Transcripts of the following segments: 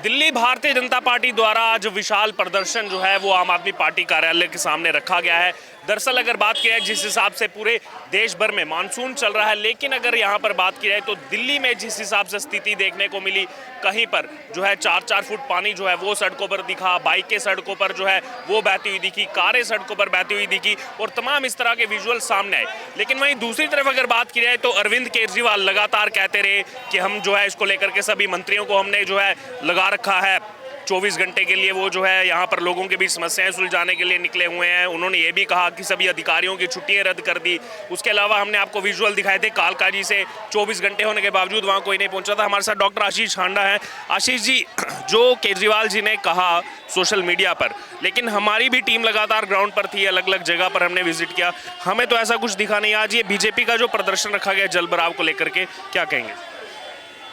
Delhi Bharatiya Janata party द्वारा आज विशाल प्रदर्शन जो है वो आम आदमी पार्टी कार्यालय के सामने रखा गया है। दरअसल अगर बात की जाए जिस हिसाब से पूरे देश भर में मानसून चल रहा है, लेकिन अगर यहाँ पर बात की जाए तो दिल्ली में जिस हिसाब से स्थिति देखने को मिली, कहीं पर जो है 4-4 फुट पानी जो है वो सड़कों पर दिखा, बाइकें सड़कों पर जो है वो बहती हुई दिखी, कारें सड़कों पर बहती हुई दिखी और तमाम इस तरह के विजुअल सामने आए। लेकिन वहीं दूसरी तरफ अगर बात की जाए तो अरविंद केजरीवाल लगातार कहते रहे कि हम जो है इसको लेकर के सभी मंत्रियों को हमने जो है लगा रखा है 24 घंटे के लिए, वो जो है यहाँ पर लोगों के बीच समस्याएं सुलझाने के लिए निकले हुए हैं। उन्होंने ये भी कहा कि सभी अधिकारियों की छुट्टियां रद्द कर दी। उसके अलावा हमने आपको विजुअल दिखाए थे कालकाजी से 24 घंटे होने के बावजूद वहाँ कोई नहीं पहुँचा था। हमारे साथ डॉक्टर आशीष हांडा है। आशीष जी, जो केजरीवाल जी ने कहा सोशल मीडिया पर, लेकिन हमारी भी टीम लगातार ग्राउंड पर थी, अलग अलग जगह पर हमने विजिट किया, हमें तो ऐसा कुछ दिखा नहीं। आज ये बीजेपी का जो प्रदर्शन रखा गया जल भराव को लेकर के, क्या कहेंगे?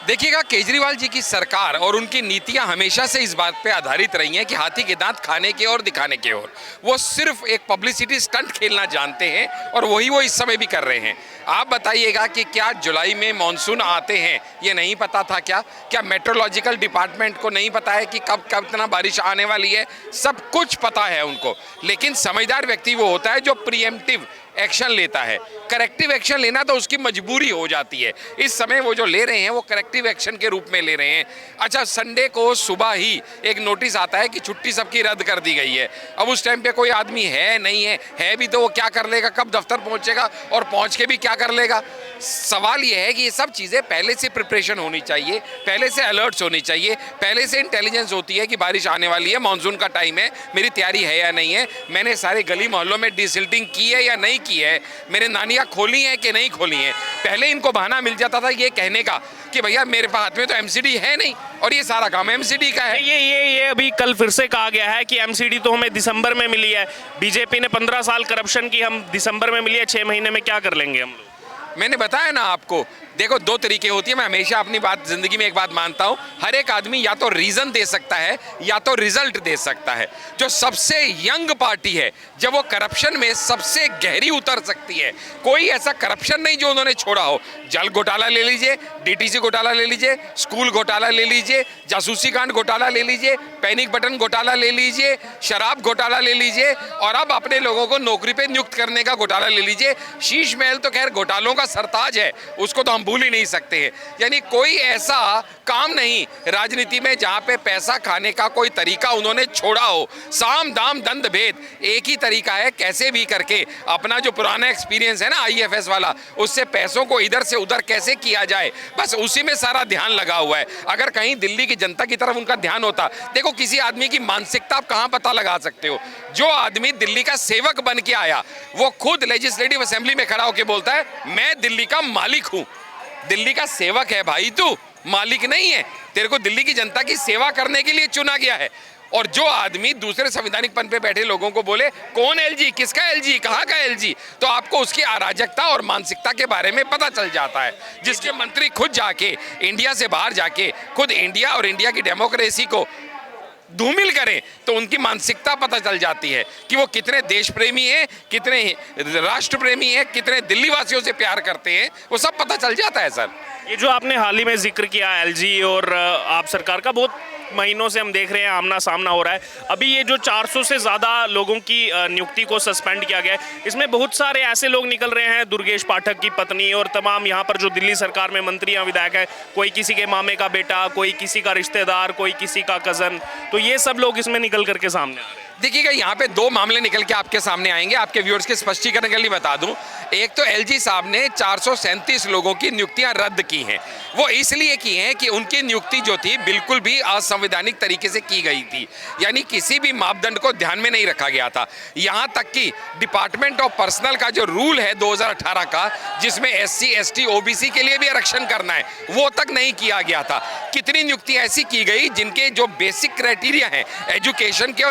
देखिएगा, केजरीवाल जी की सरकार और उनकी नीतियां हमेशा से इस बात पे आधारित रही हैं कि हाथी के दांत खाने के और दिखाने के और। वो सिर्फ एक पब्लिसिटी स्टंट खेलना जानते हैं और वही वो इस समय भी कर रहे हैं। आप बताइएगा कि क्या जुलाई में मॉनसून आते हैं ये नहीं पता था? क्या मेट्रोलॉजिकल डिपार्टमेंट को नहीं पता है कि कब कब इतना बारिश आने वाली है? सब कुछ पता है उनको। लेकिन समझदार व्यक्ति वो होता है जो प्रीएम्प्टिव एक्शन लेता है। करेक्टिव एक्शन लेना तो उसकी मजबूरी हो जाती है। इस समय वो जो ले रहे हैं वो करेक्टिव एक्शन के रूप में ले रहे हैं। अच्छा, संडे को सुबह ही एक नोटिस आता है कि छुट्टी सबकी रद्द कर दी गई है। अब उस टाइम पे कोई आदमी है नहीं है भी तो वो क्या कर लेगा? कब दफ्तर पहुंचेगा और पहुंच के भी क्या कर लेगा? सवाल ये है कि ये सब चीज़ें पहले से प्रिपरेशन होनी चाहिए, पहले से अलर्ट्स होनी चाहिए, पहले से इंटेलिजेंस होती है कि बारिश आने वाली है, मानसून का टाइम है, मेरी तैयारी है या नहीं है, मैंने सारे गली मोहल्लों में डिसिल्टिंग की है या नहीं की है, मेरे नालियाँ खोली हैं कि नहीं खोली हैं। पहले इनको बहाना मिल जाता था ये कहने का कि भैया मेरे हाथ में तो एमसीडी है नहीं और ये सारा काम एमसीडी का है। ये अभी कल फिर से कहा गया है कि एमसीडी तो हमें दिसंबर में मिली है। बीजेपी ने 15 साल करप्शन की, हम दिसंबर में मिली है, 6 महीने में क्या कर लेंगे हम लोग? मैंने बताया ना आपको, देखो दो तरीके होती है। मैं हमेशा अपनी बात जिंदगी में एक बात मानता हूं, हर एक आदमी या तो रीजन दे सकता है या तो रिजल्ट दे सकता है। जो सबसे यंग पार्टी है, जब वो करप्शन में सबसे गहरी उतर सकती है, कोई ऐसा करप्शन नहीं जो उन्होंने छोड़ा हो। जल घोटाला ले लीजिए, डीटीसी घोटाला ले लीजिए, स्कूल घोटाला ले लीजिए, जासूसी कांड घोटाला ले लीजिए, पैनिक बटन घोटाला ले लीजिए, शराब घोटाला ले लीजिए और अब अपने लोगों को नौकरी पे नियुक्त करने का घोटाला ले लीजिए। शीश महल तो खैर घोटालों का सरताज है, उसको तो हम भूल ही नहीं सकते हैं। यानी कोई ऐसा काम नहीं राजनीति में जहां पे पैसा खाने का कोई तरीका उन्होंने छोड़ा हो। साम दाम दंड भेद एक ही तरीका है, कैसे भी करके अपना जो पुराना एक्सपीरियंस है ना आईएफएस वाला, उससे पैसों को इधर से उधर कैसे किया जाए, बस उसी में सारा ध्यान लगा हुआ है। अगर कहीं दिल्ली की जनता की तरफ उनका ध्यान होता, देखो किसी आदमी की मानसिकता आप कहां पता लगा सकते हो? जो आदमी दिल्ली का सेवक बन के आया वो खुद लेजिस्लेटिव असेंबली में खड़ा होकर बोलता है मैं दिल्ली का मालिक हूं। दिल्ली का सेवक है भाई, तू मालिक नहीं है। तेरे को दिल्ली की जनता की सेवा करने के लिए चुना गया है। और जो आदमी दूसरे संवैधानिक पद पे बैठे लोगों को बोले कौन एलजी, किसका एलजी, कहाँ का एलजी, तो आपको उसकी अराजकता और मानसिकता के बारे में पता चल जाता है। जिसके मंत्री खुद जाके इंडिया से बाहर जाके खुद इंडिया और इंडिया की डेमोक्रेसी को धूमिल करें तो उनकी मानसिकता पता चल जाती है कि वो कितने देश प्रेमी हैं, कितने राष्ट्र प्रेमी हैं, कितने दिल्ली वासियों से प्यार करते हैं, वो सब पता चल जाता है सर। ये जो आपने हाल ही में जिक्र किया एलजी और आप सरकार का, बहुत महीनों से हम देख रहे हैं आमना सामना हो रहा है। अभी ये जो 400 से ज़्यादा लोगों की नियुक्ति को सस्पेंड किया गया है, इसमें बहुत सारे ऐसे लोग निकल रहे हैं, दुर्गेश पाठक की पत्नी और तमाम यहाँ पर जो दिल्ली सरकार में मंत्री या विधायक है, कोई किसी के मामे का बेटा, कोई किसी का रिश्तेदार, कोई किसी का कज़न, तो ये सब लोग इसमें निकल करके सामने आ रहे हैं। देखिएगा, यहाँ पे दो मामले निकल के आपके सामने आएंगे। आपके व्यूअर्स के स्पष्टीकरण के लिए बता दूं, एक तो एलजी साहब ने 437 लोगों की नियुक्तियां रद्द की हैं। वो इसलिए की हैं कि उनकी नियुक्ति जो थी बिल्कुल भी असंवैधानिक तरीके से की गई थी, यानी किसी भी मापदंड को ध्यान में नहीं रखा गया था। यहाँ तक कि डिपार्टमेंट ऑफ पर्सनल का जो रूल है 2018 का, जिसमें एससी एसटी ओबीसी के लिए भी आरक्षण करना है, वो तक नहीं किया गया था। कितनी नियुक्ति ऐसी की गई जिनके जो बेसिक क्राइटेरिया हैं एजुकेशन के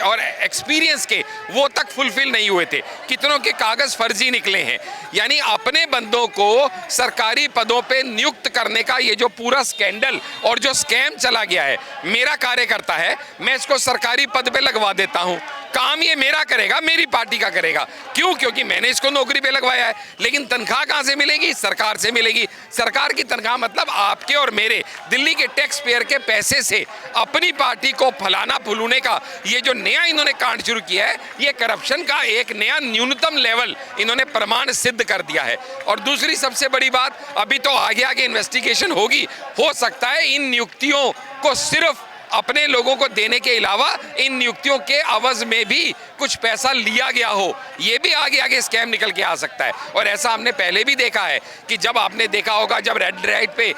और एक्सपीरियंस के, वो तक फुलफिल नहीं हुए थे। कितनों के कागज फर्जी निकले हैं। यानी अपने बंदों को सरकारी पदों पे नियुक्त करने का ये जो पूरा स्कैंडल और जो स्कैम चला गया है, मेरा कार्यकर्ता है, मैं इसको सरकारी पद पे लगवा देता हूं, काम ये मेरा करेगा, मेरी पार्टी का करेगा। क्यों? क्योंकि मैंने इसको नौकरी पे लगवाया है। लेकिन तनख्वाह कहां से मिलेगी? सरकार से मिलेगी। सरकार की तनख्वाह मतलब आपके और मेरे दिल्ली के टैक्स पेयर के पैसे से अपनी पार्टी को फलाना फुलूने का ये जो नया इन्होंने कांड शुरू किया है, ये करप्शन का एक नया न्यूनतम लेवल इन्होंने प्रमाण सिद्ध कर दिया है। और दूसरी सबसे बड़ी बात, अभी तो आगे आगे इन्वेस्टिगेशन होगी, हो सकता है इन नियुक्तियों को सिर्फ अपने लोगों को देने के अलावा इन नियुक्तियों के अवज में भी कुछ पैसा लिया गया हो। ये भी आगे आगे स्कैम निकल के आ सकता है। और ऐसा हमने पहले भी देखा है कि जब आपने देखा होगा, जब रेड लाइट पे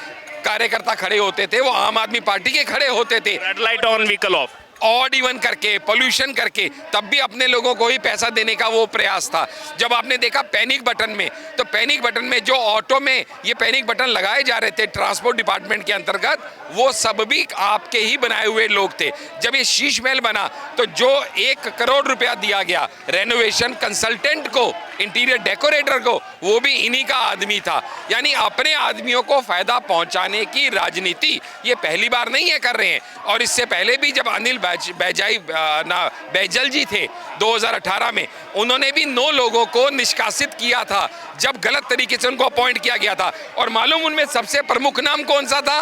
कार्यकर्ता खड़े होते थे, वो आम आदमी पार्टी के खड़े होते थे, red light on vehicle of, odd even करके, पोल्यूशन करके, तब भी अपने लोगों को ही पैसा देने का वो प्रयास था। जब आपने देखा पैनिक बटन में, तो पैनिक बटन में जो ऑटो में ये पैनिक बटन लगाए जा रहे थे ट्रांसपोर्ट डिपार्टमेंट के अंतर्गत, वो सब भी आपके ही बनाए हुए लोग थे। जब ये शीश महल बना तो जो 1 करोड़ रुपया दिया गया रेनोवेशन कंसल्टेंट को, इंटीरियर डेकोरेटर को, वो भी इन्हीं का आदमी था। यानी अपने आदमियों को फायदा पहुंचाने की राजनीति ये पहली बार नहीं है कर रहे हैं। और इससे पहले भी जब अनिल बैजल जी थे 2018 में, उन्होंने भी 9 लोगों को निष्कासित किया था जब गलत तरीके से उनको अपॉइंट किया गया था। और मालूम उनमें सबसे प्रमुख नाम कौन सा था?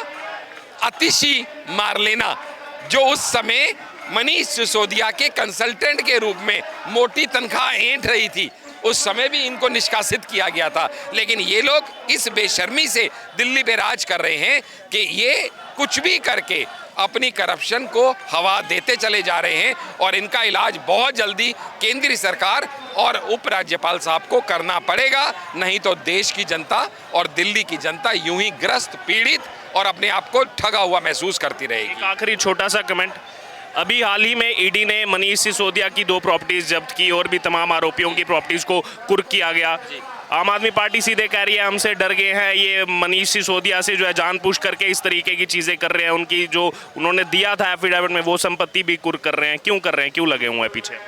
अतिशी मारलेना, जो उस समय मनीष सिसोदिया के कंसल्टेंट के रूप में मोटी तनख्वाह ऐंठ रही थी। उस समय भी इनको निष्कासित किया गया था। लेकिन ये लोग इस बेशर्मी से दिल्ली पे राज कर रहे हैं कि ये कुछ भी करके अपनी करप्शन को हवा देते चले जा रहे हैं। और इनका इलाज बहुत जल्दी केंद्रीय सरकार और उपराज्यपाल साहब को करना पड़ेगा, नहीं तो देश की जनता और दिल्ली की जनता यूं ही ग्रस्त, पीड़ित और अपने आप को ठगा हुआ महसूस करती रहेगी। एक आखिरी छोटा सा कमेंट, अभी हाल ही में ईडी ने मनीष सिसोदिया की 2 प्रॉपर्टीज जब्त की और भी तमाम आरोपियों की प्रॉपर्टीज को कुर्क किया गया। आम आदमी पार्टी सीधे कह रही है हमसे डर गए हैं, ये मनीष सिसोदिया से जो है जानबूझ करके इस तरीके की चीज़ें कर रहे हैं, उनकी जो उन्होंने दिया था एफिडेविट में वो संपत्ति भी कुर्क कर रहे हैं। क्यों कर रहे हैं, क्यों लगे हुए हैं पीछे?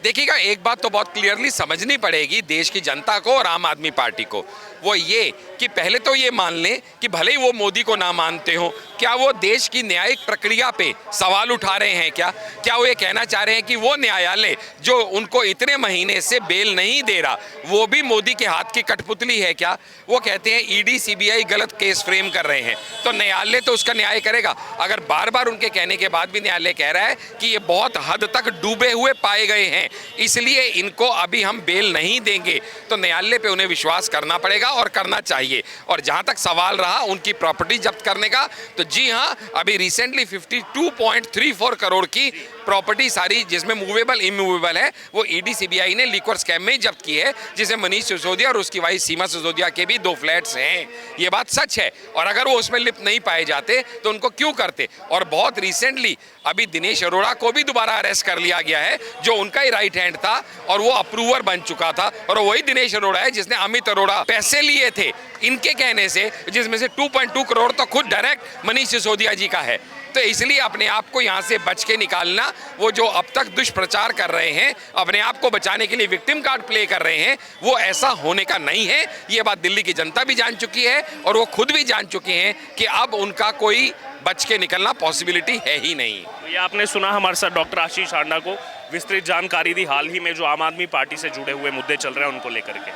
देखिएगा, एक बात तो बहुत क्लियरली समझनी पड़ेगी देश की जनता को और आम आदमी पार्टी को, वो ये कि पहले तो ये मान लें कि भले ही वो मोदी को ना मानते हो, क्या वो देश की न्यायिक प्रक्रिया पे सवाल उठा रहे हैं? क्या वो ये कहना चाह रहे हैं कि वो न्यायालय जो उनको इतने महीने से बेल नहीं दे रहा, वो भी मोदी के हाथ की कठपुतली है क्या? वो कहते हैं ईडी सीबीआई गलत केस फ्रेम कर रहे हैं, तो न्यायालय तो उसका न्याय करेगा। अगर बार बार उनके कहने के बाद भी न्यायालय कह रहा है कि ये बहुत हद तक डूबे हुए पाए गए हैं, इसलिए इनको अभी हम बेल नहीं देंगे, तो न्यायालय पे उन्हें विश्वास करना पड़ेगा और करना चाहिए। और जहां तक सवाल रहा उनकी प्रॉपर्टी जब्त करने का, तो जी हां, अभी रिसेंटली 52.34 करोड़ की प्रॉपर्टी सारी जिसमें मूवेबल इमूवेबल है, वो ईडी सीबीआई ने लिक्वर स्कैम में जब्त की है, जिसे मनीष सिसोदिया और उसकी वाइफ सीमा सिसोदिया के भी 2 फ्लैट्स हैं। ये बात सच है। और अगर वो उसमें लिप्त नहीं पाए जाते तो उनको क्यों करते? और बहुत रिसेंटली अभी दिनेश अरोड़ा को भी दोबारा अरेस्ट कर लिया गया है, जो उनका ही राइट हैंड था और वो अप्रूवर बन चुका था। और वही दिनेश अरोड़ा है जिसने अमित अरोड़ा पैसे लिए थे इनके कहने से, जिसमें से 2.2 करोड़ तो खुद डायरेक्ट मनीष सिसोदिया जी का है। तो इसलिए अपने आप को यहाँ से बच के निकालना, वो जो अब तक दुष्प्रचार कर रहे हैं, अपने आप को बचाने के लिए विक्टिम कार्ड प्ले कर रहे हैं, वो ऐसा होने का नहीं है। ये बात दिल्ली की जनता भी जान चुकी है और वो खुद भी जान चुके हैं कि अब उनका कोई बच के निकलना पॉसिबिलिटी है ही नहीं। तो ये आपने सुना हमारे साथ डॉक्टर आशीष हांडा को विस्तृत जानकारी दी हाल ही में जो आम आदमी पार्टी से जुड़े हुए मुद्दे चल रहे हैं उनको लेकर के।